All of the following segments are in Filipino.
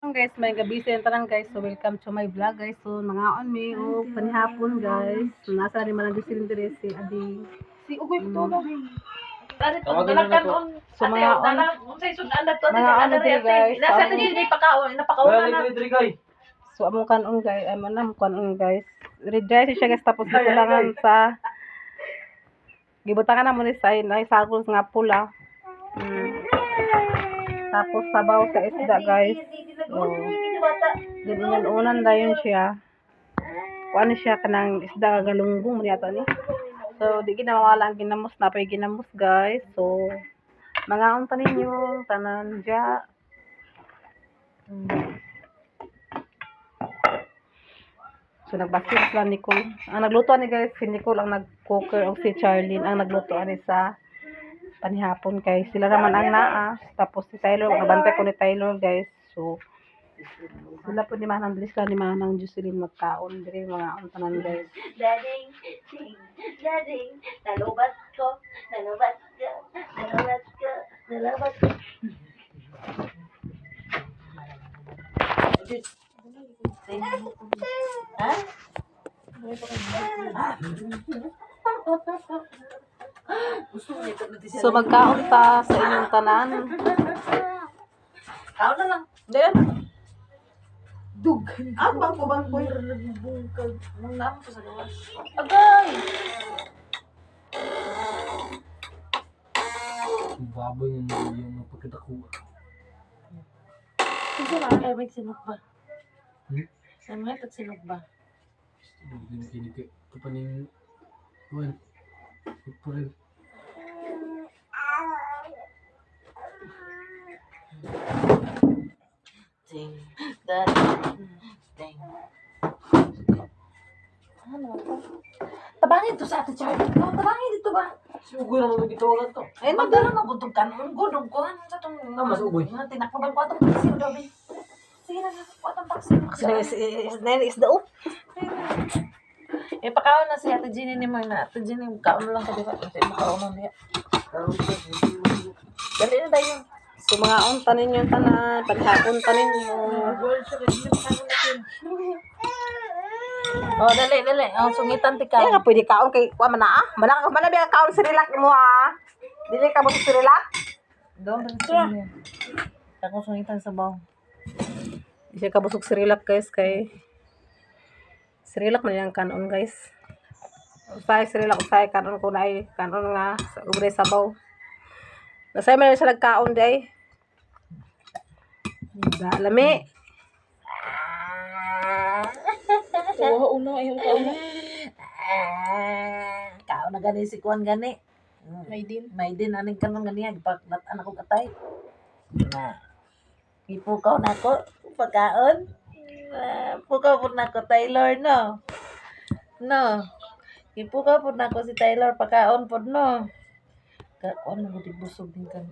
Guys, may gabi sa tanan guys. So welcome to my vlog guys. So mga on me o panihapon guys. So, nasa rin man ang silindire si Adi. Si Ugoy to daw. So mga on mga ano din guys. Nasa din ni pakaon, napakaon na. So among kanon guys, ay manam kanon guys. Ready siya guys tapos kulangan sa gibutangan na mo ni sa sagol nga pula. Tapos sabaw sa isda guys. So, unan dayon siya. Kuan siya kanang isda galunggong man yata ni. So di ginawala ang ginamos na pay ginamos guys. So mga unta ninyo tanan dia. So nagbasket lang Nicole. Ang nagluto ni guys si Nicole ang nag-cooker o si Charlene ang nagluto ani sa panihapon kay sila naman ang naa. Tapos si Tyler, nabantay ko ni Tyler guys. So sila po ni Manang Bilis lang ni Manang Jocelyn magkaon diri mga untanan guys. Dading, nalubat ko. Ha? So magkaon ta sa inyong tanan. Kaon na lang. Then, Dug. abang ko Nagbungkag. Nang naman ko sa gawas. Agay! Baboy yung pagkatako. Kasi na, ay may sinok ba? Ay may pagsinok ba? Kinikik ko pa ning kuwan. Ipuril. Ding, that, ding. Ano ba? Tabangin to sa ate Charlie. No, tabangin dito ba? Si Ugoy naman nagitawagan to. Ay, magdala na gudog ka. Gudog ko. Ano sa itong... Mas Ugoy. Tinakpagan ko itong taxi. Gabi. Sige na, ko itong taxi. is the up. Eh, pakaon na si Ate Jenny ni mo na. Ate Jenny, kaon lang ka diba? Ate, makaon na niya. Dali na tayo. So mga unta ninyo tanan, paghapon ta ninyo. Oh, dali. Oh, sungitan ti ka. Kaya nga pwede kaon kay kuan man ah. Mana biya kaon sa relax mo ah. Dili ka mo sa relax. Doon, dali. Ako sungitan sa baw. Siya kabusog sa relax guys kay Srilak man yang kanon guys. Usay Srilak usay kanon ko na ay kanon nga sa ubre sabaw. Nasay man siya nagkaon di ay. Da lami. Oo, uno ay kaon na. Kaon na gani si Kuan gani. May din aning kanon gani paglat anak ko katay. Na. Ipukaw na ko pagkaon. Pukaw po na ko Taylor no. No. Ipukaw po na ko si Taylor pagkaon po no. Kaon mo di busog din kan.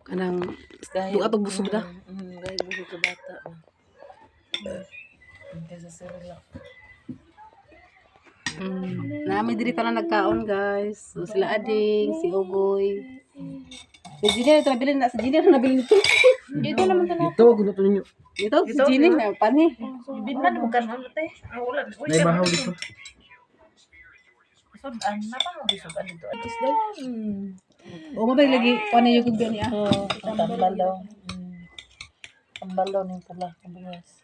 Kanang duha pag busog da. Gay busog sa bata. Hindi sa sirila. Nami diri tanan nagkaon guys. So sila ading, si Ugoy. Si Gina ito nabili na, si Gina ito nabili nito. Dito naman ka na. Ito, gusto to ninyo. Ito, si Gina na, pani. Binan mo ka naman te. Ulan. May bahaw dito. Sudan na pa mo bisugan dito. Atis daw. O mabay lagi, pani yung kugyan niya. Tambal daw. Tambal daw ng pula. Kabungas.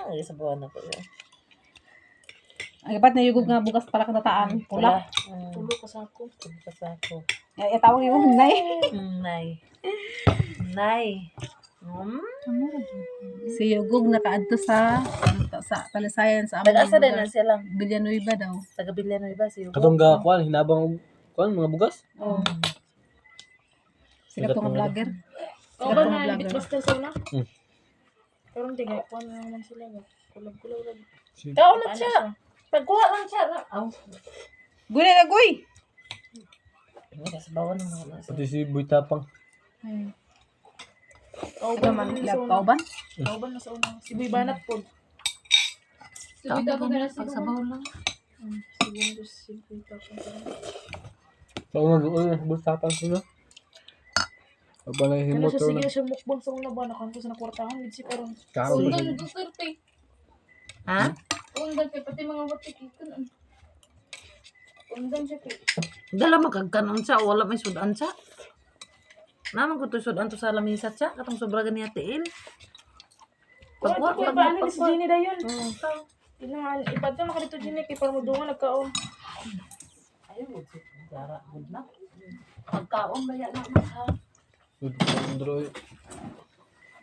Ay, sa buwan na ko yun. Ang ipat na yung nga bukas para katataan, pula. Tulo ka sa ako. Ay, tawag yung nay. Nay. Si Yugog nakaadto sa Talisayan sa Nag-asa din na siya lang. Villanueva daw. Taga Villanueva siya. Katong kuwan hinabang kuwan mga bugas. Oh. Sila tong vlogger. Oo ba na ibig basta sa una? Pero hindi nga kuha na naman sila. Kulag-kulag lang. Kaon na siya. Pagkuha lang siya. Guy na guy. Hindi kasi bawan ng mga nasa. Pati si Boy Tapang. Ito man, kauban. Kauban na sa una. Si Boy Banat po. Si Boy Tapang na sa sabaw lang. Si Boy Tapang. So, mag-uwi, Boy Tapang sila. Aba na Kaya himot siya to sige na. siya mukbang sa una ba nakanto sa nakwartahan gid si karon. Karon ba Undang siya? dusir kay. Ha? Undang kay pati mga watik ikon. Undang siya kay. Dala magkagkanon siya, wala may sudan siya. Naman ko to sudan to sa lamisa siya, katong sobra gani tiil. Wala ko ba ani si Jenny dayon. Hmm. Tinangan ipadto na ka dito Jenny kay para modungan nagkaon. Ayaw mo si Dara, good na. Pagkaon ba yan na ha? Good pa Android.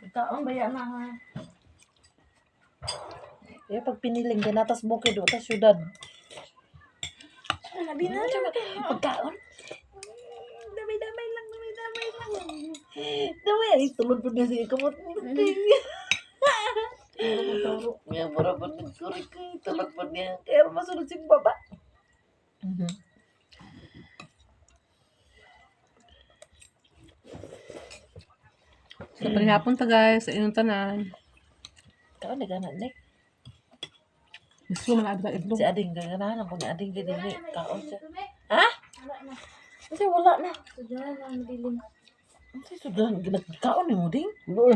Pagkaon ba yan na ha? Eh, pag piniling ginatas bukid o ta syudad. Nabi na Pagkaon. Damay-damay lang. Damay, ay tulod po na siya kamot. Nga, mura po nagsurik ko. Tulod po niya. Kaya masunod si baba. Sa panihapon ta guys, sa inyong tanan. Kaon na ganan ni. Gusto man adra itlog. Si Ading ganahan ang pag Ading gani ni. Kaon siya. Ha? Kasi wala na. Sudan ang dilim. Kasi sudah ginagkaon ni mo ding. Uy.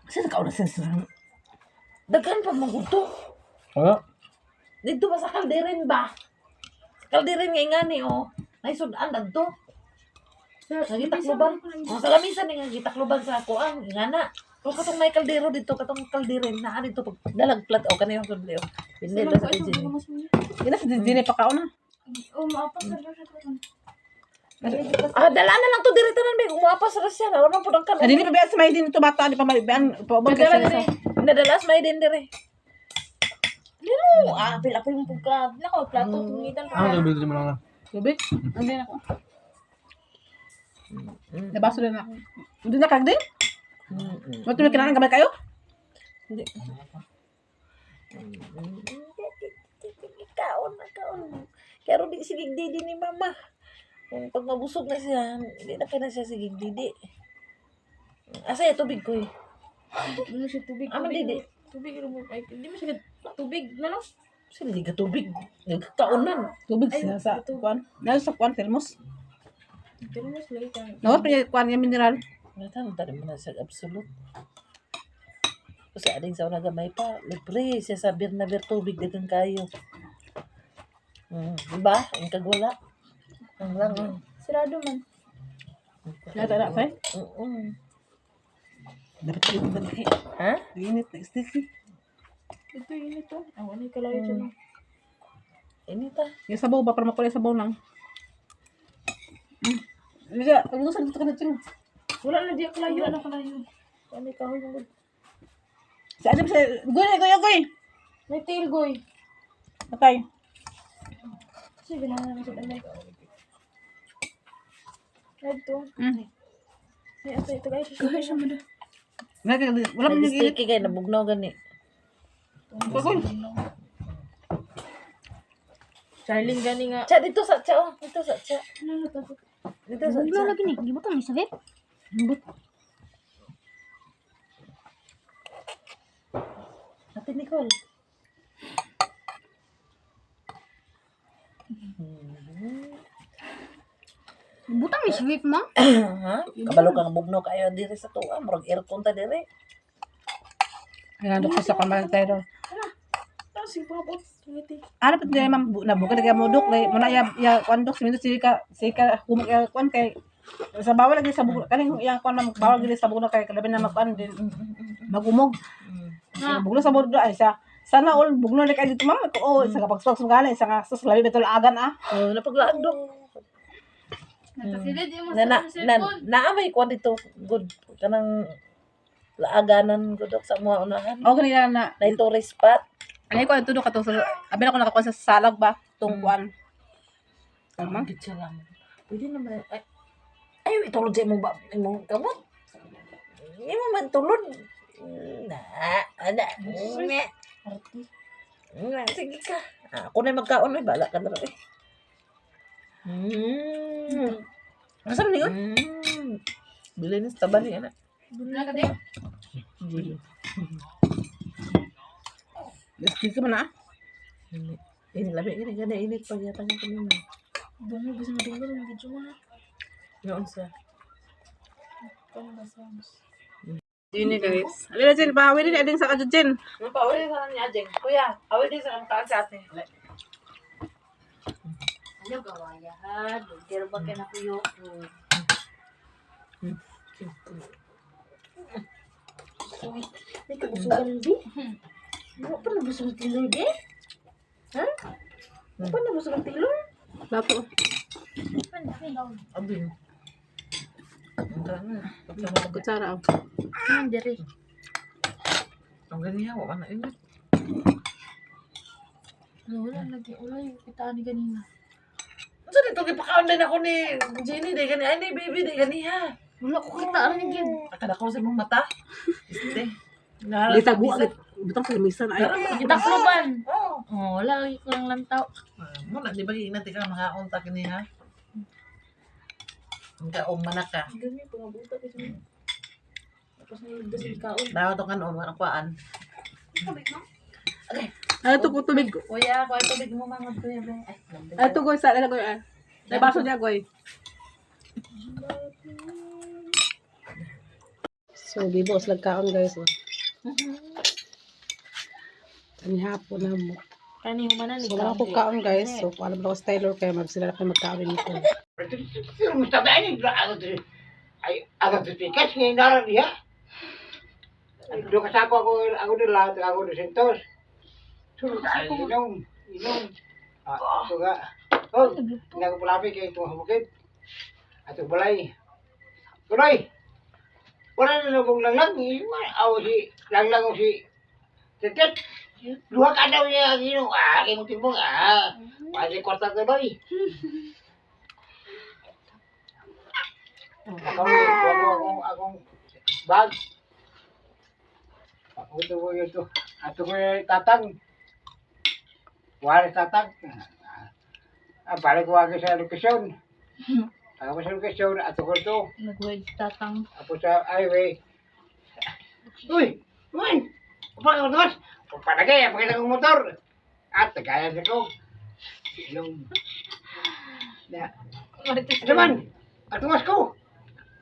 Kasi kaon na sense. Daghan pa maguto. Ano? Dito ba sa kalderin ba? Sa kalderin nga ingani oh. Naisudan dagto. Sa gitakloban. Oh, sa lamisan nga gitakloban sa kuan ingana. Pero katong may kaldero dito, katong kalderin na dito pag dalag plat o kanayong kaldero. Hindi ba sa kajin. Ina si Dini pa kaon na. Oh, maapas sa siya karon. Ah, dala na lang to diri tanan be. Umapas ra siya. Wala man pud ang Sa Dini pa biya sa may din ito bata di pa maiban pa ba Dala kasi diri. Nadalas may din diri. Lilo, apil mo pagka. Nako plato tungitan pa. Ano bibili mo lang? tubig. Hindi na ko. Nabaso din na. Hindi na kagdi? Matuloy kailangan gamay kayo? Hindi. Kaon. Pero di sigig didi ni mama. Kung pag mabusog na siya, hindi na kaya siya sigig didi. Asa yung tubig ko eh. Ano siya tubig? Aman didi. Tubig mo ay hindi mo siya tubig na no? Sila di ka tubig. Nagkakaonan. Tubig siya sa kuan. Nalo sa kuan thermos. Pero mas lagi ka. Nawat pa yung kuan yung mineral. Natan, tadi mo na sa absolute. Kasi ading sa unaga may pa. Libre siya sa bir na bir tubig dagang kayo. Diba? Ang kagwala. Ang lang. Sirado man. Nata na kay. Dapat ko ito dali. Ha? Init na sticky. Ito yun ito. Awan ay kalayo siya no. Ini ta. Yung sabaw ba para makulay sabaw lang. Liga, ang gusto dito ka na ching. Wala na di kalayo. Ano kalayo? Ano kahoy mo? Si Adam sa goy. May tail goy. Okay. Sige na naman sa damay. Ito. Ay, ito guys. Goy siya mo da. Wala mo yung init. Nag-sticky kayo, nabugnaw gani. Goy. Charlene gani nga. Cha, dito sa cha, oh. Dito sa cha. Ano to? Dito sa cha. lagi ni, gibutan ni sa vape. Ate Nicole. Gibutan ni sa vape ma. Ha? Kabalo kang bugnaw kayo diri sa tuwa. Murag aircon ta diri. Ayan, ko sa pambahan tayo. Ah, si Papa. Ngiti. Ano pa din ma'am nabuka na mo dok lay mo na ya kwandok siminto sika humok ya kwan kay sa bawal lagi sa bugno kaning yang kwan na bawal gid sa bugno kay kalabi na magkwan din magumog. Na bugno sa bugno ay sa sana all bugno na kay dito ma'am ko sa kapagspag sugana isa nga sus labi betul agan Oh, napaglaag dok. Nakasilid mo Na sa na cellphone. naamay ko dito good kanang laaganan ko dok sa mga unahan. o kanila na Na tourist spot. anay ko ito do kato sa abi na ko nakakuha sa salag ba tong kwan. Tama. Picture lang. Pwede naman. Ay, itulog sa mo ba? Mo kamot? Hindi mo man tulog. Ada. Sige ka. Ako na magkaon. Ay, bala ka na rin. Asa man yun? Bili ni sa taban niya na. Nakadi. Sige man na. Ini labi ini ganda init pa yata ng kanina. Bungo bisa madunggo ng video mo. Noon siya. Ini guys. Alin na Jen, bahawi din ading sa kadyo Jen. Awal din sa niya, Jeng. Kuya, awal din sa kamkaan sa ate. Ano gawayahan? Pero ba ka na kuyo? May kabusugan di? Ano pa nabusog ang tilor di? Ha? Ano pa nabusog ang tilor? Lato. Abin. Kutsara. Diri. Ang ganyan, wala na ingat. Wala lagi. Wala yung kitaan ni ganina. Ano dito, kipakaon din ako ni Jenny, di gani. Ay, ni baby, di gani ha. Wala ko kitaan ni Gib. Akala ko sa mong mata. Este. Di tago agad. Butang sa lamisan ay. Kita kluban. Oo. Oh, wala ko lang lantaw. Muna, di ba ingat ka mga unta kini ha? Hindi ka umanak ka. Ganyan, pangabuta kasi mo. Tapos na yung dasin kaon. Daw to kan ang kuan. Ano to ko tubig. Kuya, kuya tubig mo mga kuya be. Ay, Ano to goy sa ano goy. Sa baso niya goy. So bibos lagkaon guys. Kani hapon na mo. Kani humana ni So wala ko kaon guys. So alam na ko sa Taylor kaya sila na kayo magkaon nito. Mustabani agak tikas ngayon naran dia. Doon kasako ako din lahat ako din sentos. Sulit tayo inom. Ako nga. Oh, nagpulapi kay itong bukid. Ato balay. Tuloy. Wala na nabong langlang. Ako si langlang o si Tetet. Luha ka daw niya ang aking timbong. Pwede kwarta tuloy. Akong bag. Ako ito ko ito. Ato ko yung tatang. Wala tatang. Balik ko agad sa lokasyon. Ako sa lokasyon, ato ko ito. Nagwag tatang. Ako sa highway. Uy! Uy! Upang ako tumas! Panagay, pakita kong motor. At nagkaya na ko. Ilong. Naman! At tumas ko!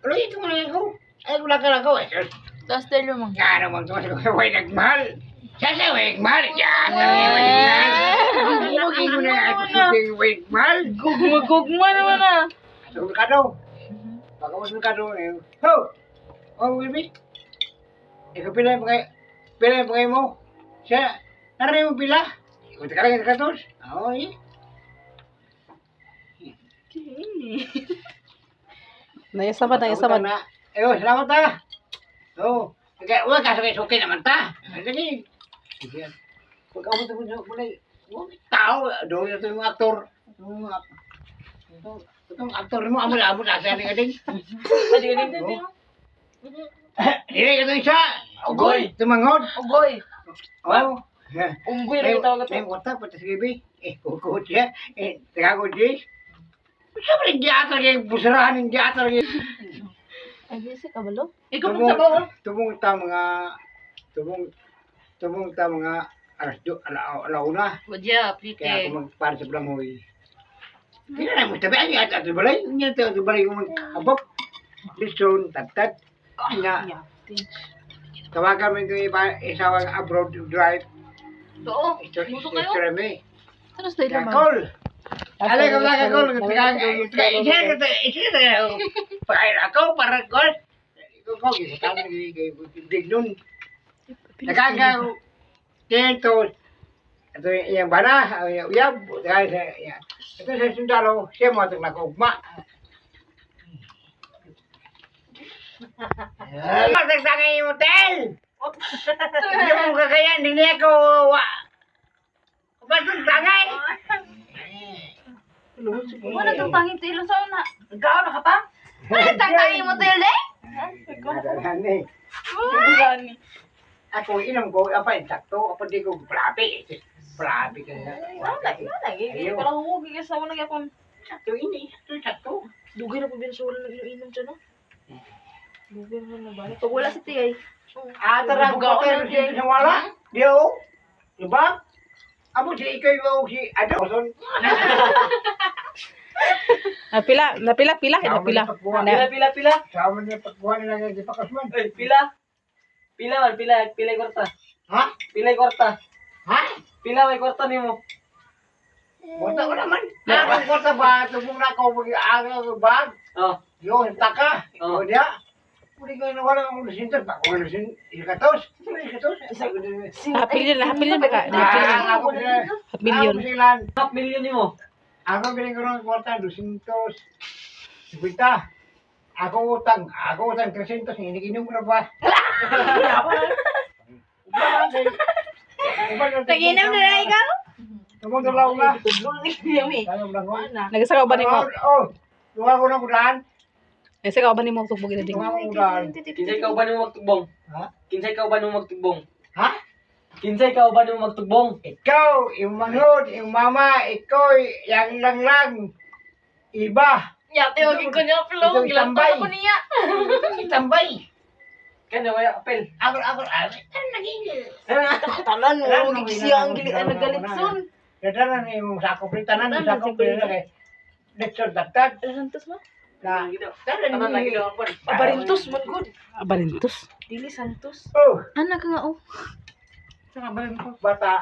Ano ito mo na ko? Ay, wala ka lang ko. Tapos tayo mo. Nga naman tumas ko. Huwag nagmahal. Sasa, huwag nagmahal. Yan! Huwag nagmahal. Huwag mo na ako sa huwag nagmahal. Gugma naman ah. Sa merkado. Baka mas merkado. Ho! Oh, Wilby. Ikaw pila yung pagay mo. Siya, naray mo pila. Ikaw ka lang yung katos. Oo, eh. Nayasa ba? Na. Salamat ta. Oo. Huwag ka sa okay naman ta. Sige. Sige. Huwag ka mo ito mulay. Tao, doon ito yung aktor. Itong aktor mo, amul-amul nasa rin ka din. Dili ka ito isa. Ugoy. Tumanghod. Ugoy. Oo. Unggoy rin tawag May watak pati sa gabi. Kukot siya. Tagakot siya. Sabi rin diatar yung busarahan yung diatar yung... Ay, kasi kabalo. Ikaw mo sa bawal. Tubong ta mga alauna. Wadya, Kaya ako magpara sa Blangoy. Hindi na mo tabi ay at balay. Nya to balay ko magabok. Listen, tatat. Nya. Tawagan mo yung isawang abroad drive. Oo. Ito Muso kayo. reme. Tapos tayo naman. Call. Alay ko lang call. Pakain ako para call. Ikaw ko kita kay Dignon. Nakaga tento. Ito yung bana, uyab, ito sa sundalo, siya mo itong nag-ugma. Magsasangay yung hotel! Hindi mo kakayan, hindi ako, magsasangay! Wala kang pangit sa ilo sa una. Ikaw na ka pa? Tatangin mo tayo le? Gani. Ako inom ko, apa yung sakto, apa di ko palapi. Palapi ka na. Lagi, parang humugi ka sa una yapon. Sakto ini, sakto. Dugay na po bin sa wala nag-inom siya, no? Dugay na balik. Pag wala si Tiyay. Tarang ko tayo sa wala. Dio, diba? Amo si ikaw yung si Adolson. Napila, napila. Pila. Sama niya pagbuhan nila ng ipakasman. Eh, pila. Pila yung kwarta. Ha? Pila yung kwarta. Ha? Pila may kwarta nimo. Kwarta ko naman. Ang kwarta ba? Tumong na ako mag-aagal ba? Oh. Yung taka. Oh. O diya. Pwede ko na wala akong nasintan. Bako na nasin. Ikatos. Ikatos. Hapilyon ba ka? Ako sila. Hapilyon. Ako sila. Half million nimo. Ako biling ko ng kwarta. 200. Sibita. Ako utang 300. Hiniginom ko na ba? Naginom na na ikaw? Tumong dalaw na. Yummy. Tayo lang ko. Nagsaka ba nimo? Oh. Tunga ko na kulaan. Nagsaka ba nimo tugbog ina ding? Tunga ko kulaan. Kinsay ka ba nimo magtugbong? Ha? Kinsay ka ba nimo magtugbong? Ha? Kinsay ka ba nimo magtugbong? Ikaw, yung manod, yung mama, ikaw, yang lang. Iba. Yate, huwag ko niya Ito upload. itambay. Gilantan ko niya. Itambay. Kanya may apel. Ako, naging. Tanan mo, gigsiya ang nagalit son. Dadaran yung sako pritanan, yung sako pritanan kay lecture dagdag. Santos mo? Na, Tanan lagi daw apel. Abarintos man good. Abarintos. Dili Santos. Oh, Anak ka nga, oh. saka ba rin ko, bata.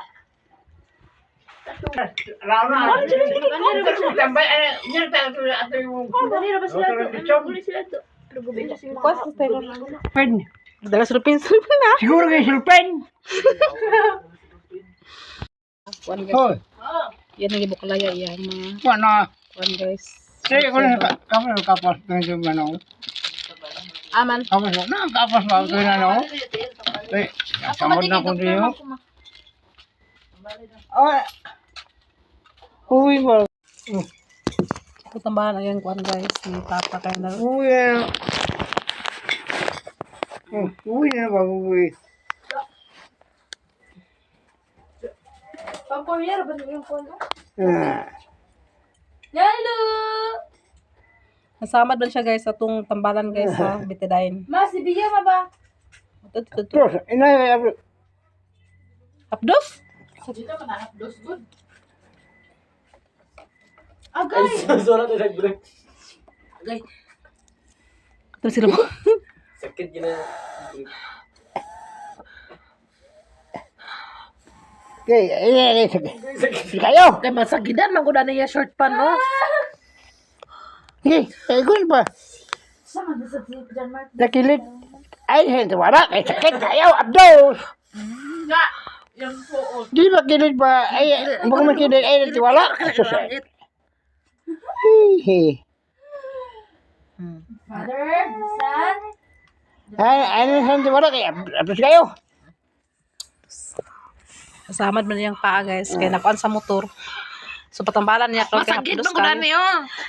Araw na. Itambay, yan tayo ato yung. Dali ra ba sila to? Ano sila to? Kuha sa Taylor. Pen. Dala sulpin na. Siguro kayo sulpen. Kuan guys. Oh, Yan ang ibuklaya yang mga ano. kuan guys. Sige ko na kapas kapas ng ano. Aman. Kapas na kapas ba ito na no? Eh, samod na ko diyo. Oh. Uy ba. Ito tambahan ang kuan guys. Si Papa kaya na. Uy. Uy na ba uy. Pampamiyar ba yung phone? Lalo! Nasamad man siya guys sa tong tambalan guys sa Betadine. Ma, si Bia ma ba? Ito. Terus, inay Apdos? Sa dito man hanap dos good. Ay, Agay! surat na nag-break. Agay. Ito sila mo. Sakit gina. Okay, sige kayo. Kay masagidan man gud niya short pan no. Sige, gun pa. Sama na sa tip dyan, Mark. Nakilit. Ay, hindi wala. Ay, sakit kayo, abdos. Nga! Yung poon. Di ba kilit ba? Ay, baka makilit. Ay, hindi wala. Susay. Hihi. Mother, son. Ay, hindi wala. Kaya, abdos kayo. Nasamad man niyang paa guys. Kaya nakuan sa motor. So patambalan niya kung kaya apdos ka.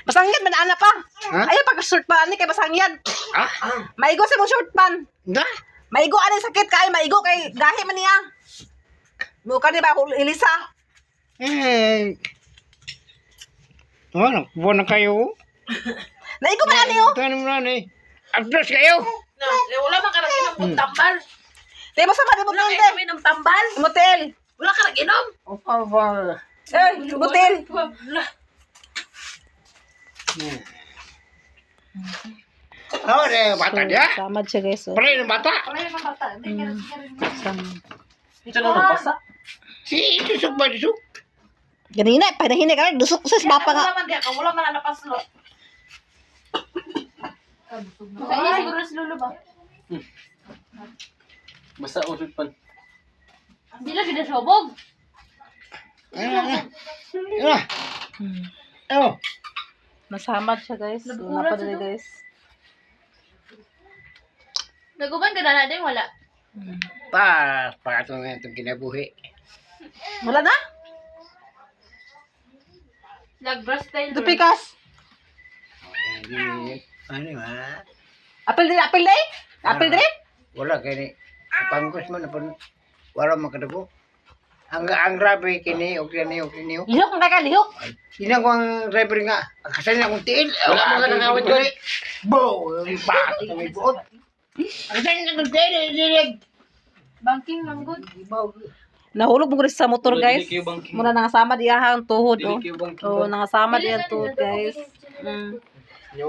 Masangyan man ana pa. Ha? Ayaw pag short pan ani kay masangyan. Maigo sa mo short pan. Nga? Maigo ani sakit kay maigo kay gahi man niya. Mo ka di ba ako ilisa? Eh. Ano? Buwan na kayo. Naigo man ani oh. Tanim na ni. Abdos kayo. Na, wala man ka nag-inom kung tambal. Di mo sa mga Wala motel. ka inom tambal. Motel. Wala ka nag-inom. Opa ba? Eh, motel. Wala. Oh, bata dia. Samad siya guys. Oh. Pare ng bata. Ito na nabasa. Si Tusuk ba Tusuk? Ganina, panahinig ka. Dusok sa papa nga. Wala man diya ka. Wala man na napaslo. Kaya siguro si Lolo ba? Basta usod pan. Hindi lang kita sobog. Oh. Nasamad siya guys. So, napadali guys. Naguban ka na natin, wala. Para ito nga itong kinabuhi. Wala na? Nag-brush tayo. Dupikas. Ano ha? Apil din, apil din? Apil din? Wala kini. Pangkos man napun. Wala makadago. Ang grabe kini og kini. Lihok na ka, lihok. Sina ko ang driver nga. Kasali na akong tiil. Wala mo nga nangawit ko. Bo, pati kami buot. Kasali na akong tiil. Dilig. Banking manggod. Nahulog mo guys sa motor guys. Dili kayo bangking. Muna nangasama diyahang tuhod Dili oh. kayo bangking. So nangasama diyang tuhod guys.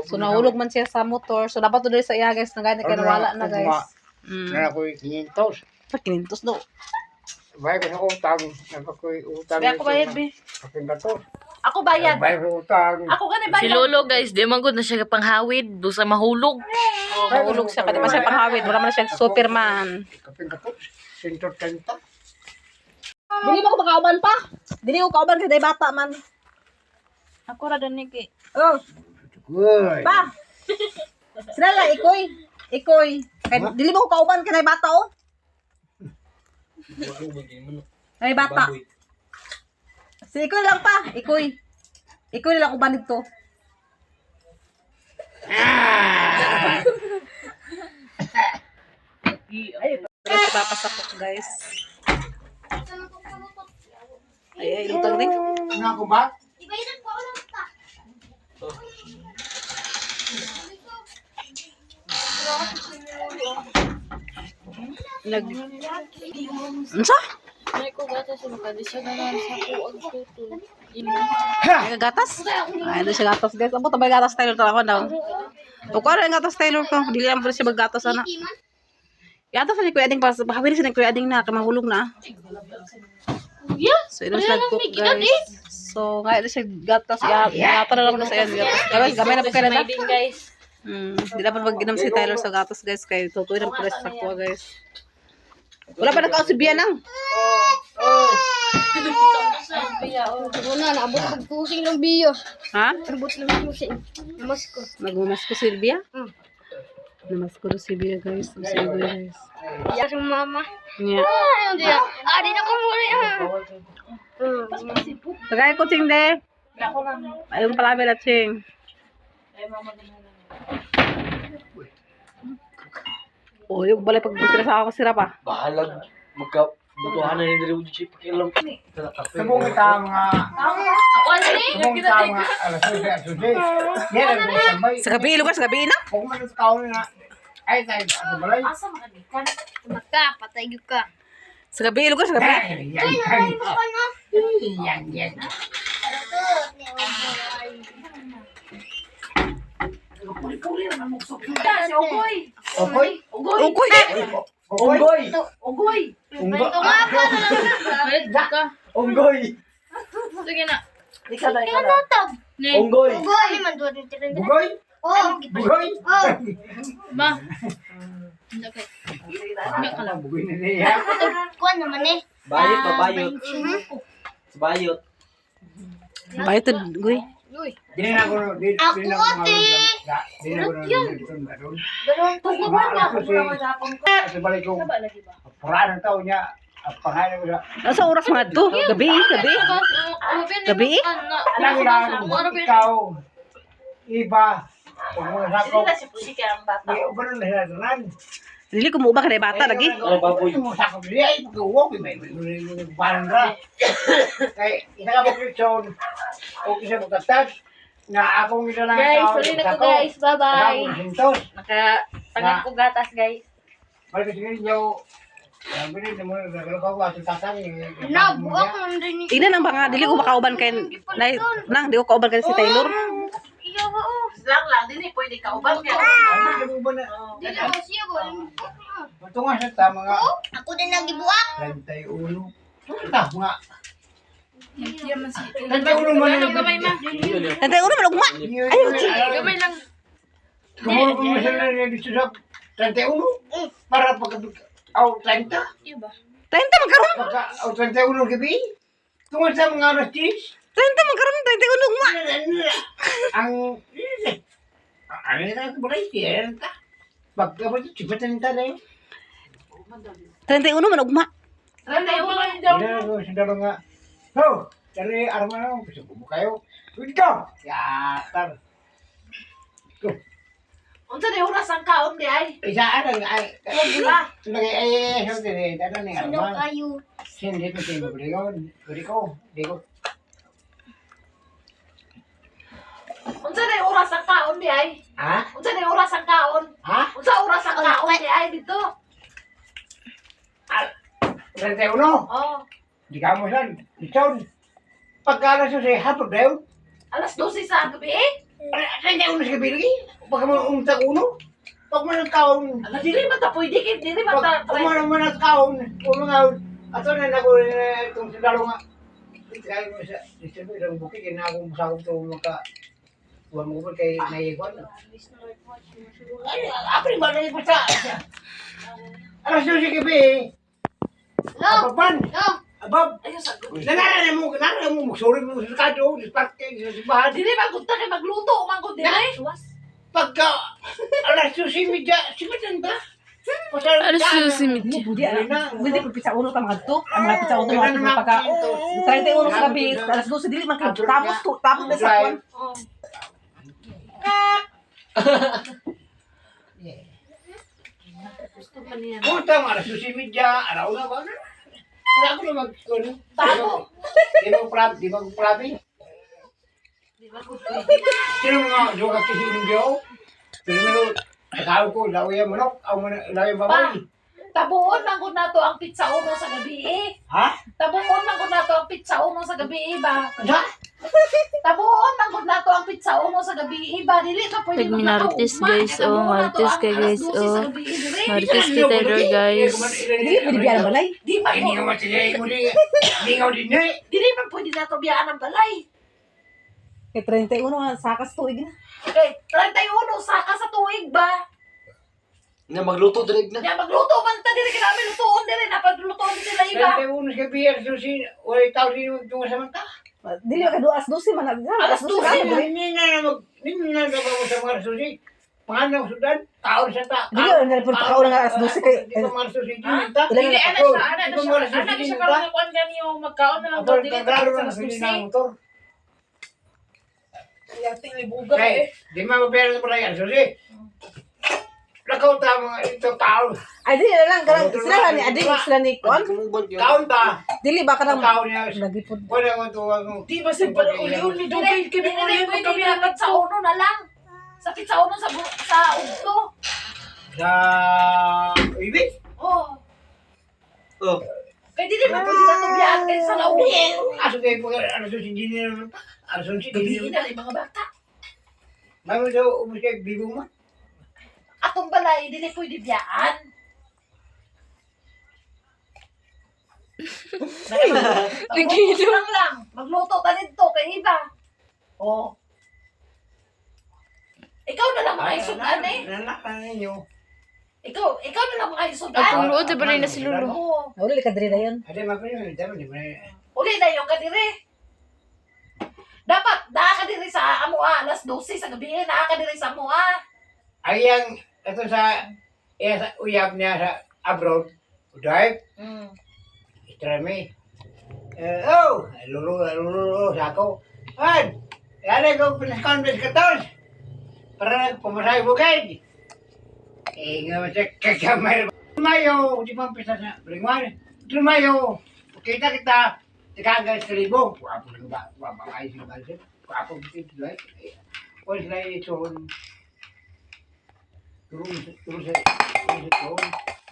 So nahulog man siya sa motor. So dapat tuloy sa iya guys, nagani kay wala na guys. Na ako'y 500. Sa 500 do. Bayad ko sa utang. Ako'y utang. Ako bayad, be. Kaping gatos. Ako bayad. Bayad ko utang. Ako gani Si bayad. Lolo guys, di man gud na siya panghawid, do sa mahulog. Oh, mahulog siya pati pa siya panghawid. Wala man na siya superman. Kaping gatos. 130. Dili ba ko makauban pa? Dili ko kauban kay day bata man. Ako ra din ni Oh, Uy. pa. Sila lang ikoy. Ikoy. Kay dili mo ko kauban kay day bata oh. Day bata. Baboy. Si ikoy lang pa, ikoy. Ikoy lang uban dito. Ay, pero papasakok guys. Ay, lutang din. Ano ako ba? Nag Unsa? May ko gata sa makadi siya ganan sa kuag tutol. Ay, gatas? Ay, doon siya gatas guys. Amo tabay gatas Taylor talaga daw. O ko rin gatas Taylor ko. Dili lang pala siya maggatas ana. Yata sa ni Kuya Ading para sa bahawin siya ni Kuya Ading na kamahulog na. So, ito siya nag-cook guys. So, ngayon siya gatas. Yata na lang na sa yan. Gatas. Gamay na po kayo na. Din guys. Di dapat mag-inom si Tyler sa gatas guys. Kaya tutuin ang press sa kuha guys. Wala pa nakaw si Bia nang. Una, naabot pag kusing ng biyo. Ha? Naabot ng kusing. Namas ko. Nagmamas ko si Bia? Namas ko si Bia guys. So, sige guys. Iya sa mama. Yeah. Ayun diya. Di na ko muli. Tagay ko ching de. Ayun pala bila ching. Oh, yung balay pag sila sa ako sira pa. Bahalag. Magka-butuhan na yung diri Uji. Pakialam. Sabong kita mga... Sabong kita mga alas-susi. Yan ang mga tambay. Sa gabi, lugar sa gabi na. Kung man sa kaon na... Ay, tayo. Ano ba lang? Maka, patay yun ka. Sa gabi, lugar sa gabi. Yan. Ogoy. Okoy? Ukoy. Okoy? Ogoy. Bayad ka. Unggoy. Sige na. Ikaw na. Ni. Unggoy. Ugoy! Man doon yung tirin. Bugoy? Oh! Bugoy? Ma. Okay. Bugoy na niya. Kuan naman eh. Bayot pa, bayot. Bayot. Bayot to, guy. Uy! Dili na ako... Dili na ako... Dili na ako... Dalawang tubo ba na? Kasi balik ko... Puraan ang tao niya. Ang pangalan ko sa... Nasa oras mga to? Gabi, gabi. Gabi? Alam ko lang, ikaw, iba, kung mga sako, Sila si Pusi kaya ang bata. may ubaran na sila doon. Dili ko mo ba ka bata lagi? Ano, baboy? Yung mga sako, ay, pag-uwag, may parang ra. Kaya, isa ka mag-reaksyon, o isa magkatag, na akong isa lang Guys, tao, sorry na sako, ko guys. Bye-bye. ako, sintos. Nakatangan ko gatas guys. Balik ko sige niyo, ang binit mo, nagkakaw ko, atong tatang, Na, buwak mo rin ni... Tignan ang mga dili ko makauban kay nang di ko kauban kay si Taylor. Iya ba oh? Lang, din eh, pwede ka ubang niya. Dili mo siya ba? Ito nga siya, ta, mga Ako din nagibuak. 31. Ito nga. Nagtawag mo na gamay ma. Tantay uno man ugma. Gamay lang. Kumulong ko sila na dito sa 31 para pagka 30 Tanta magkaron. pagka 31 gabi tungkol sa mga alas 10 Tanta magkaron tantay uno ugma. ang ano na ito balay siya pagka ba ito sipatan nita na yun Tantay uno man ugma. hindi na sundalo nga ho dari arma na kasi bubuka kayo dito yatar Unsa di oras ang kaon di ay? isa ada nga ay lagi ay so dire dada ni Sino arma kayo? hindi ko tingo di ko Unsa di oras ang kaon di ay? ha Unsa di oras ang kaon? ha Unsa oras ang kaon di ay dito? 31 Oh. Di ka mo san. Lechon. Pagkala siya hapon na yun. Alas 12 sa gabi eh. Ay, hindi uno sa gabi lagi. Pag mo umtag uno. Pag mo nagkaon. Ala, dili man ta pwede kay dili man ta. Pag mo nagkaon. Uno nga. Ato na nako itong sandalo nga. Kaya mo sa isang bukid. Kaya na akong masakop ito magka. Huwag mo ko kay naiikwan. Ay, apri ba na ipasa? Alas 12 gabi eh. No. Ababan. No. Abab. Ayo sa Nanara mo, magsorry mo sa kadyo, sa parke, sa simbahan. dili man gud ta kay magluto man gud dili. Pagka, alas 12:30, simulan ba? Pasal Alas 12:30. Hindi, hindi ko pizza uno ka mga to. Ang mga pizza uno mga pagka 31 sa gabi, alas 12 dili man kayo. Tapos na sa kwan. Gusto pa niya. Kung tama, alas 12:30, araw na ba? Wala ako na mag-kun. Tago. Di ba prabi? Di ba gud pwede. Sino mga joga kisinom diyo? Pero nakaw ko, laway ang manok, laway ang baboy. Tabuon man gud nato ang pizza uno sa gabi eh. Ha? Tabuon man gud nato ang pizza uno sa gabi ba? Ano? Tabuon man gud nato ang pizza uno sa gabi ba? Dili ka pwede Pag minartes, guys, oh, martes ka, guys, oh. Marites kita Taylor, guys. Dili pwede biyan ang balay. Di man Hindi nga matilay mo di. Hindi nga din eh. Dili man pwede nato biyaan ang balay. Kay 31 nga sakas tuig na. Okay, 31 saka sa tuig ba? Na magluto direct na. Ya magluto man ta diri kami lutuon diri na paglutuon sila iba. Kaya unos ka biya, susi, wala tao din yung samanta. Dili ka duas 12 man. Alas 12 ka. Hindi na nagawa sa mga susi. Panganaw sudan, tao sa ta. Dili ka na pud pakaw nga alas 12 kay. Di ba mga susi dinita? Ilan Dili na ana siya, ana na siya. Ana na siya karon nga kuan gani yung magkaon na lang daw Apol dili kagaro sa na alas sili 12. na motor. Yating may buga Kay, di mapapera na pala yan, susi. Lakaw ta mga ito tao. Ay dili na lang karang sila ni adik sila ni kon. Kaon ta. Dili ba ka nang Tao niya. lagi pud. Wala ko to ako. Di ba sin pala uli-uli dugay kami uli mo kami dapat sa uno na lang. Sa pizza uno sa ugto. Sa ibig. Oh. Oh. Kay dili man pwede nato biyaan kay sa laugin. Aso kayo pag ano sa engineer naman. Aso si Gabi engineer. na mga bata. May mo daw umus kayo bibo mo. Atong balay dili pwede biyaan. Nagkilo. lang. Magluto ta dito kay iba. Oh. Ikaw na lang makaisudan eh. Nanakan ninyo. Ikaw na lang makaisudan. Ang luod, ba rin na si Lolo? Oo. Wala ka diri na yon. Ada makanya dami di mana. Uli na yung kadiri. Dapat, naa ka diri sa amua. Alas 12 sa gabi, naa ka diri sa amua. Ayang ito sa sa uyab niya sa abroad. Uday, istrami. Lulu, sa ako. An, yan ko pinaskondes katos. Para pumasay bukid. Nga masya kakamay. Tumayo, di ba pisa na bringwan. Tumayo, kita. Tikagal sa libo. Wapo lang ba? Wapo ay sila balsin. Wapo dito like. Wala sila itoon. Turun sa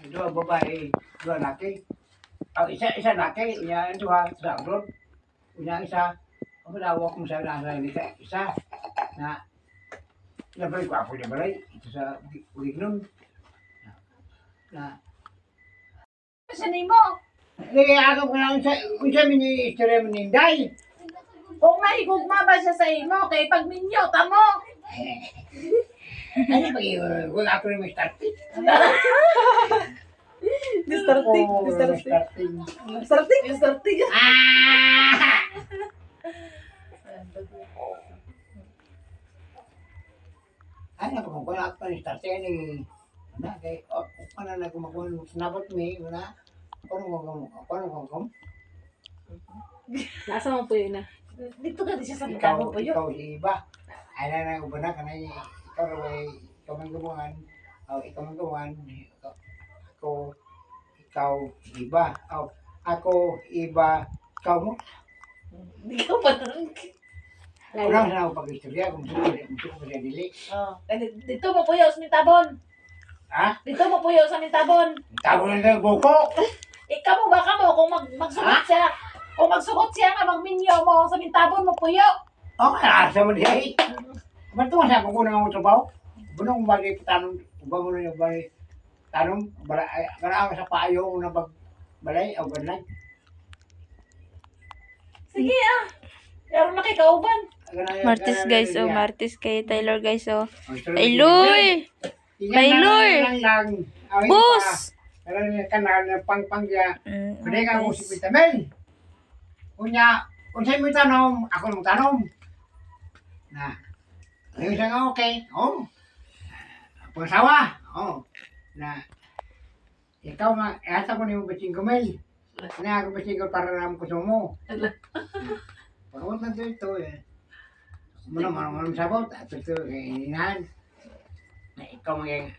dua babae, dua laki. Isa laki, yan dua sa abroad. Una isa, ang malawak mo sa nasa isa. Na, nabalik ko ako niya balay. Ito sa ulit nun. Na, Kasi ni mo, nagkakagaw ko na unsa mini istorya mo ninday. kung mahigugma ba siya sa imo, kay pag minyo, tamo. Ano ba yun? Wala ako na may starting. Distarting, Oh, distarting. starting. Distarting. Ah! Ay, napakukuha ako pa ni starting ni na kay paano na kumakuha ng snapot me na paano kung Nasa mo po yun na. Dito ka di siya sa ikaw mukha po yun. ikaw si iba ay na uban na kanay ikaw raway ikaw man gumawan ikaw iba ako iba ikaw mo Di ka pa nang. Kurang na ako pag-istorya kung gusto ko siya dili. Oh, dito mo puyo sa mintabon. Ha? Dito mo puyo sa mintabon. Tabo na ng buko. Ikaw mo baka mo kung magsulat siya. O magsuot siya nga, magminyo mo sa mintabon mo, puyo. Okay, asa mo diya eh. Ba't mo siya kung kunang ang trabaho? Bunong bali tanong, ubang mo na bali tanong, bala sa payo na balay, o balay. Sige ah. Pero na kay kauban. Martis guys, oh. Martis kay Taylor guys, oh. Taylor! Taylor! Boss! Pero kanal na pang dia. Mm, Pwede ka mo guys. si Vitamel. Unya, unsay mo tanom, ako mo tanom. Na. Ayun siya nga okay. Oh. Pangasawa. Oh. Na. Ikaw ma, asa ko ni mo baching kumel. Na ako baching ko para na ko mo. Pagod na dito eh. Muna sabot at ito kainihan. Na ikaw maging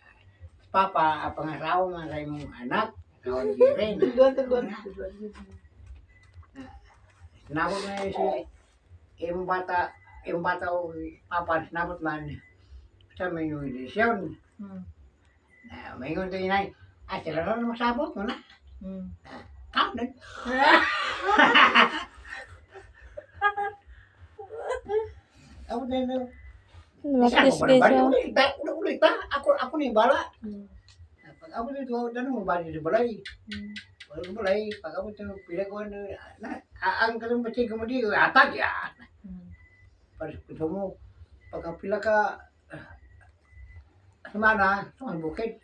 papa at pangasawa man sa imong anak. Ikaw ang rin. Sinabot na yun siya. Yung bata o papa, sinabot man sa may nudisyon. May ngun tayo na, sila rin magsabot mo na. Kam na. Ako na na. Martis guys, oh. Ulit ta. Ako ni bala. Pag ako dito, mo bali di balay. Walang balay. Pag ako dito, pinagawa na. Ang kalong baching ko mo di, atag yan. Para sa mo, pag pila ka semana, tuan bukid.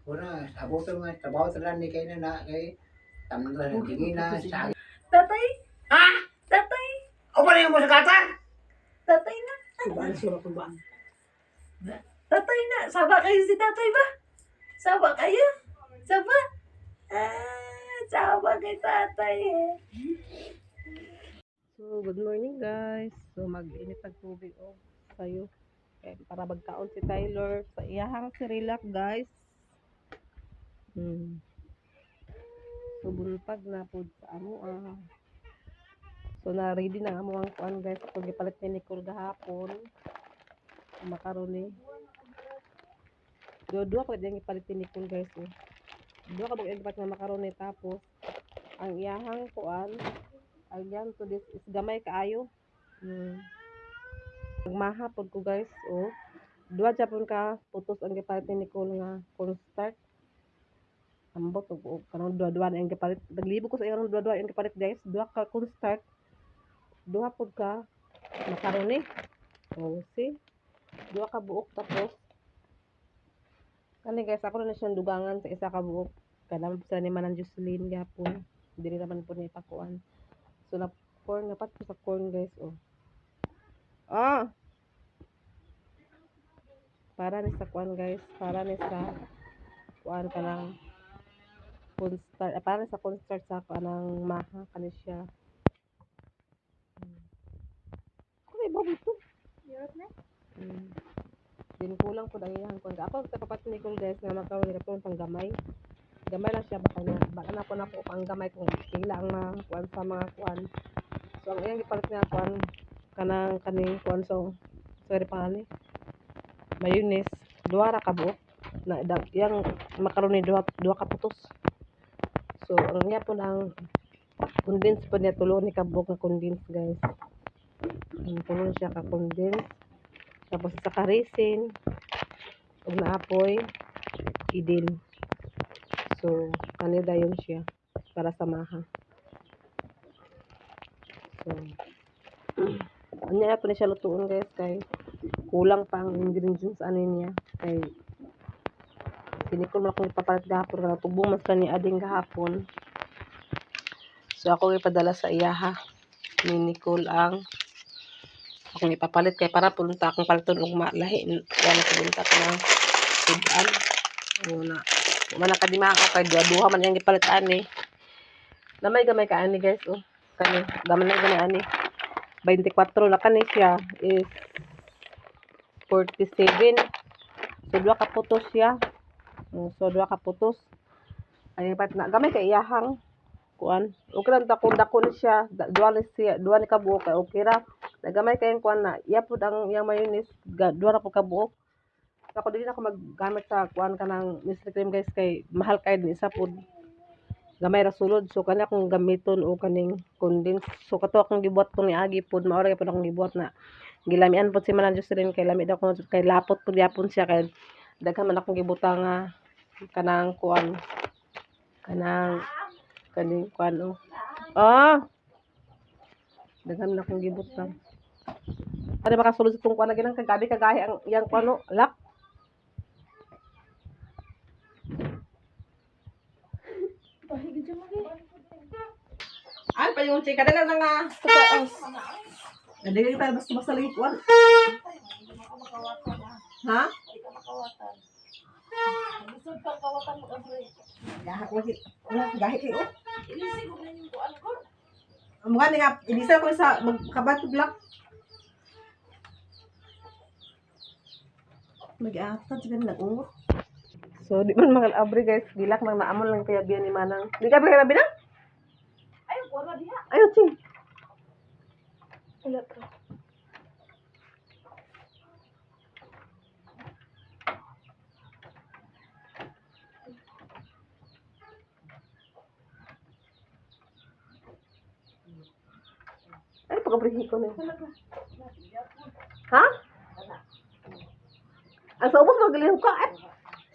Wala, sabot mo nga, trabaho talaga ni kayo na kay tamang lang tingin na sa. Tatay, Ha? tatay, O ba yung mo sa kata? tatay na. Tatay na. Saba kayo si tatay ba? Saba kayo? Saba? Saba kay tatay. So, good morning guys. So, mag-init ang tubig o sayo. Para magkaon si Tyler sa iyahang Cerelac guys. So, buntag na po sa ano So, na-ready na amo ang kuan guys. Kung gipalit ni Nicole gahapon. Macaroni. Dua ko din gipalit ni Nicole guys. Dua ka bang gipalit na macaroni tapos ang iyahang kuan again to this is gamay kaayo. Nagmaha pod ko guys, oh. Dua japon ka putos ang gipalit ni Nicole nga cornstarch. Ambot og kanang dua-dua na ang gipalit. Naglibo ko sa iyang dua-dua ang gipalit guys. Dua ka cornstarch. Dua pod ka macaroni. Oh, see? Dua ka buok tapos kani guys, ako na siyang dugangan sa isa ka buok. Kada sa ni Manang Jocelyn gapon. Dili naman po ni pakuan. So na corn napat ko sa corn guys, oh. Para ni sa kuan guys, para ni sa kuan kanang cornstarch, para ni sa cornstarch sa kanang maha kani siya. Kuno ba ito? Din kulang po dahilan ko. Ako sa papat ni Nicole guys nga makaroon ni pang gamay. Gamay lang siya baka na po pang gamay kung pila ang kuan sa mga kuan. So ang iyang gipalit nga kuan kanang kaning kuan so sorry pa ni mayonnaise duha ra ka buok na yang macaroni duha ka putos. So ang niya po ang condense po niya tulo ni ka buok nga condense guys. Ang tulo siya ka condense tapos sa karisin ug naapoy idin. So kanila yun siya para sa maha. So anya po ni siya lutuon guys kay kulang pa ang ingredients ani niya kay sinikol mo akong ipapalit gahapon kana tubong mas ni ading gahapon. So ako ipadala sa iyaha ni Nicole ang akong ipapalit kay para punta akong paliton og malahi kaya punta ko ng tugan una man nakadima ako kay duha man yang gipalit ani gamay ka ani guys, oh kani gamay ani 24 na kani siya is 47. So duha ka putos siya. So duha ka putos ay pat na gamay kay iyahang kuan okay lang ta kung dako ni siya duha ni ka buok kay okay ra nagamay kay kuan na iya pud ang iyang mayonnaise duha ra pud ka buok. Ako dili na ako maggamit sa kuan kanang Mr. Cream guys kay mahal kay din isa pud gamay ra sulod. So kani akong gamiton o kaning condense. So kato akong gibuhat ko ni agi pud mao ra pud akong gibuhat na gilamian pud si Manan Jocelyn kay lami daw ko kay lapot pud yapon siya kay daghan man akong gibutang nga kanang kuan kanang kaning kuan oh. Daghan man akong gibutang. Ano makasulod sa tong kuan lagi nang kagabi kagahi ang yang kuan oh, lak. Ay, pa yung chika na nga. Taas. Hindi ka tayo basta lagi kuan. Ha? Lisod ka kawatan mo Abre. Gahak lagi. Gahik kayo. Ilisi ko na yung kuan ko. Mukha ni nga, ilisa ko sa magkabat black. Mag-aatad siya nag-ungot. So, di man mga abri guys, gilak nang naamon lang kaya biyan ni Manang. Di ka ba binang? Ay, kuan na diha. Ayaw, ching. Wala pa. Ay, pag-abrihin ko na yun. Ha? Ang sa ubos magaling ka. Ay,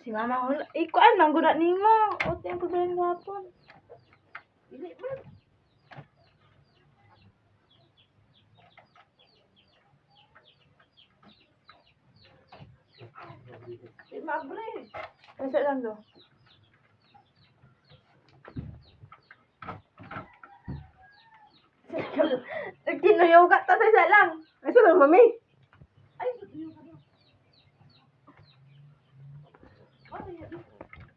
Si mama wala. Ikuan lang guna nimo. O tayong pagdaling gapon. Di mabre. Kasi lang do. Nagtinuyoga ta sa lang. ay, saan ang mami?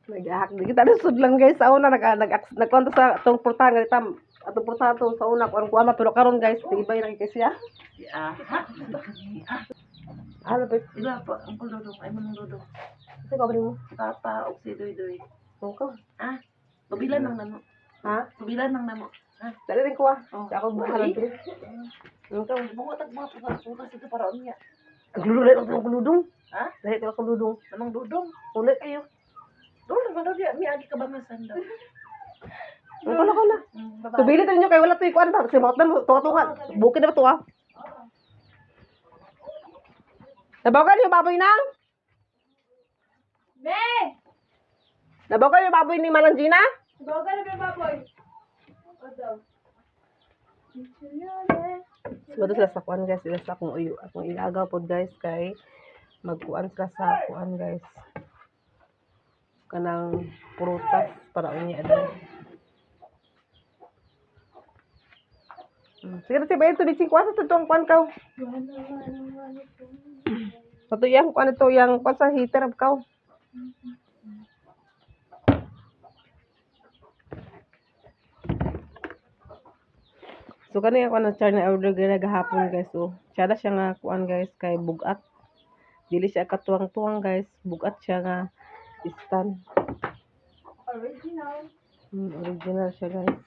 Nag-ahak. Di kita nasud lang guys. Sa una, nagkwento sa itong portahan. Ganita, atong portahan to sa una. Kung kuwan pero karon guys, tibay na kay siya. Ano ba? Ila pa ang dudong ay manong dudong. Kasi ka mo? Tata og si doy. Okay. Ah, pabilan nang namo. Ha? Pabilan nang namo. Dali rin ko ah. Sa ako buhalan ko rin. Okay. Bungo tag mga putas ito para unya. Naglululay ako ng kuludong. Ha? Dahil ko kuludong. Namang dudong. Ulit kayo. Dudong man daw mi agi ka ba masan daw. Ang kala kala. Babae. Subilit rin nyo kay wala to ikuan ba? Kasi mautan mo, tunga-tunga. Bukid na ba to ah? Nabawagan yung baboy nang? Be! Nabawagan yung baboy ni Manang Gina? Baga na ba baboy? O daw. Sumato sila sa kuan guys. Sila sa akong uyo. Akong ilagaw po guys kay magkuan sila sa kuan guys. Kanang prutas para unya doon. Sige na siya ito. Bitsing kuwan sa tutong kuan kaw. Ito yang kuan ito yang kuan sa heater kaw. So kani ako na char na order gina gahapon guys. So tsada siya nga kuan guys kay bugat. Dili siya katuwang-tuwang guys. Bugat siya nga stand. Original. Original siya guys.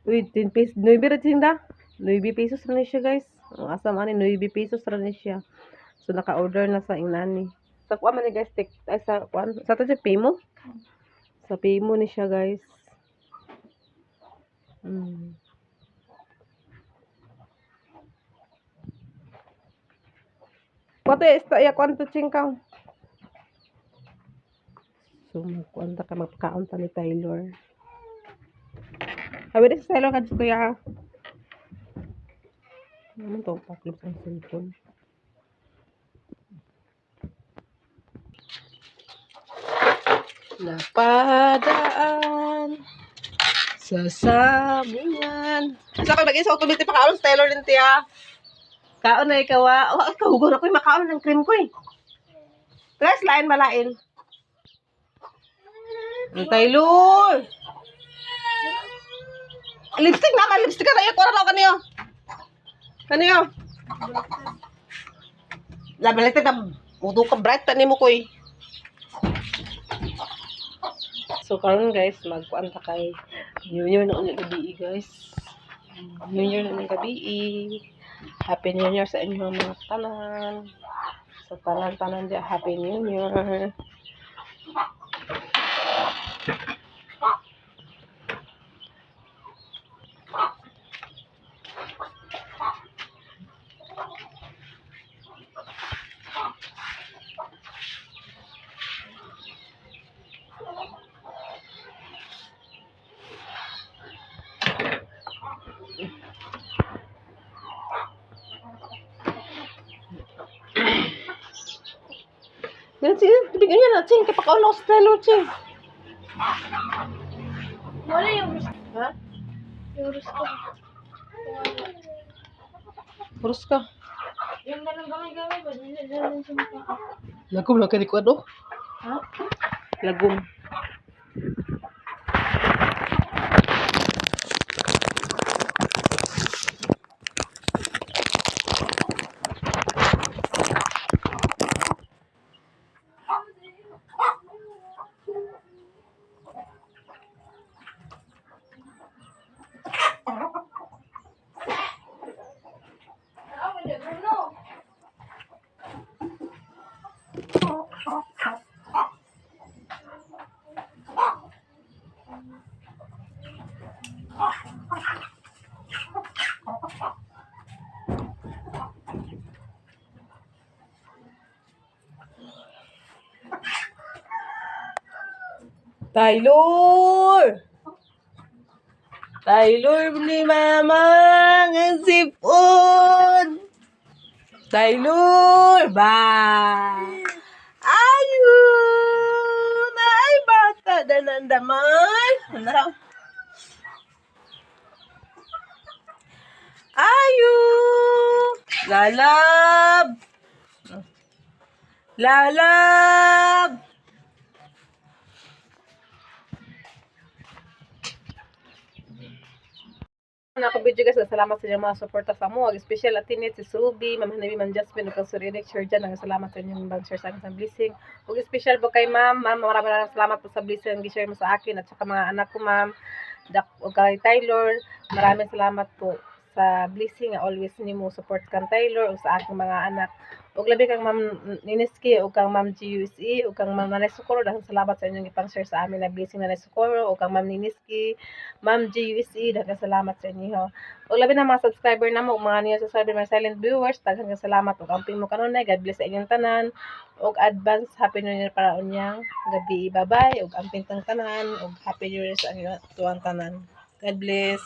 Uy, 10 pesos. 9 ra tinda. 9 pesos ra ni siya guys. Ang asam ani 9 pesos ra ni siya. So naka-order na sa inani. Sa kuan man ni guys, ay sa kuan. Sa to siya Paymo. Sa Paymo ni siya guys. Kuwate, ya kuwanto chingkaw. So, magkuwanta ka, magpakaon ta ni Taylor. Hawi rin sa Taylor, kadyo kuya. Naman to, paklip ang cellphone. Napadaan sa sabungan. Sa akin, mag-isa automatic pakaon sa Taylor din tiya. Kaon na ikaw ah. Oh, kahugon ako yung makaon ng cream ko eh. Plus, lain malain. Ang Taylor! Lipstick na ka, lipstick ka na iyo. Kura na kaniyo. Kaniyo. Labalit na, udo ka bright tani mo ko eh. So, karon guys, magkuan ta kay New Year na ulit gabi guys. New Year na ulit gabi. Happy New Year sa inyong mga tanan. Sa tanan-tanan dyan, Happy New Year. Yan si, bigyan niya na, Ching. Kapakaon ako sa trailer, Ching. Wala yung Ha? yung gusto. Puros ka. Yung ganang gamay-gamay ba? Dala sa mukha. Lagom lang kani ko ano? Ha? Lagom. Taylor! Taylor ni Mama ng sipon! Taylor! Ba! Ayun! Ay, bata na nandaman! Ano raw? Ayun! Lalab! Lalab! Ako video guys, salamat sa inyong mga suporta sa mo. Special atinit si Subi, Ma'am Hanabi, Ma'am Jasmine, ug Sir Eric, Sir Jan, salamat sa inyong mag-share sa akin sa blessing. Ug special po kay Ma'am, maraming salamat po sa blessing gi-share mo sa akin at sa mga anak ko, Ma'am. Ug kay Taylor, maraming salamat po sa blessing always nimo support kan Taylor ug sa akong mga anak. Ug labi kang Ma'am Niniski ug kang Ma'am GUSE ug kang Ma'am Nanay Socorro, daghang salamat sa inyong ipang-share sa amin na blessing Nanay Socorro ug kang Ma'am Niniski, Ma'am GUSE, daghang salamat sa inyo. Ug labi na mga subscriber namo ug mga new subscriber, mga silent viewers, daghang salamat ug amping mo kanunay. God bless sa inyong tanan ug advance happy new year para unyang gabi. Bye-bye ug amping tang tanan ug happy new year sa inyong tuwang tanan. God bless.